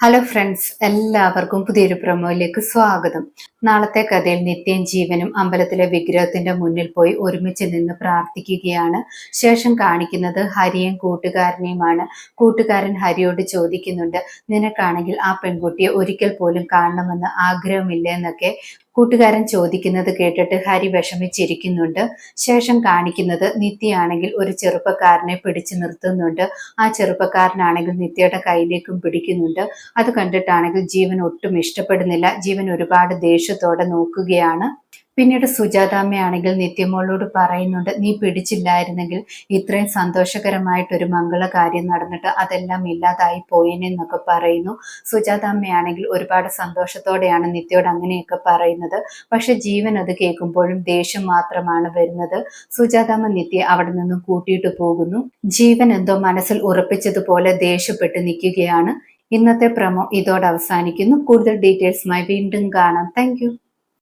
Hello friends, എല്ലാവർക്കും പുതിയൊരു പ്രൊമോയിലേക്ക് സ്വാഗതം. നാളത്തെ കഥയിൽ നിത്യയും ജീവനും അമ്പലത്തിലെ വിഗ്രഹത്തിന്റെ മുന്നിൽ പോയി ഒരുമിച്ച് നിന്ന് പ്രാർത്ഥിക്കുകയാണ്. ശേഷം കാണിക്കുന്നത് ഹരിയും കൂട്ടുകാരനെയുമാണ്. കൂട്ടുകാരൻ ഹരിയോട് ചോദിക്കുന്നുണ്ട്, നിനക്കാണെങ്കിൽ ആ പെൺകുട്ടിയെ ഒരിക്കൽ പോലും കാണണമെന്ന് ആഗ്രഹമില്ല എന്നൊക്കെ കൂട്ടുകാരൻ ചോദിക്കുന്നത് കേട്ടിട്ട് ഹരി വിഷമിച്ചിരിക്കുന്നുണ്ട്. ശേഷം കാണിക്കുന്നത് നിത്യയാണെങ്കിൽ ഒരു ചെറുപ്പക്കാരനെ പിടിച്ചു നിർത്തുന്നുണ്ട്. ആ ചെറുപ്പക്കാരനാണെങ്കിൽ നിത്യയുടെ കയ്യിലേക്കും പിടിക്കുന്നുണ്ട്. അത് കണ്ടിട്ടാണെങ്കിൽ ജീവൻ ഒട്ടും ഇഷ്ടപ്പെടുന്നില്ല. ജീവൻ ഒരുപാട് ദേഷ്യത്തോടെ നോക്കുകയാണ്. പിന്നീട് സുജാതാമ്മയാണെങ്കിൽ നിത്യമോളോട് പറയുന്നുണ്ട്, നീ പിടിച്ചില്ലായിരുന്നെങ്കിൽ ഇത്രയും സന്തോഷകരമായിട്ടൊരു മംഗളകാര്യം നടന്നിട്ട് അതെല്ലാം ഇല്ലാതായി പോയേനെന്നൊക്കെ പറയുന്നു. സുജാതാമ്മയാണെങ്കിൽ ഒരുപാട് സന്തോഷത്തോടെയാണ് നിത്യയോട് അങ്ങനെയൊക്കെ പറയുന്നത്. പക്ഷെ ജീവൻ അത് കേൾക്കുമ്പോഴും ദേഷ്യം മാത്രമാണ് വരുന്നത്. സുജാതാമ്മ നിത്യ അവിടെ നിന്നും കൂട്ടിയിട്ട് പോകുന്നു. ജീവൻ എന്തോ മനസ്സിൽ ഉറപ്പിച്ചതുപോലെ ദേഷ്യപ്പെട്ട് നിൽക്കുകയാണ്. ഇന്നത്തെ പ്രൊമോ ഇതോടെ അവസാനിക്കുന്നു. കൂടുതൽ ഡീറ്റെയിൽസുമായി വീണ്ടും കാണാം. താങ്ക്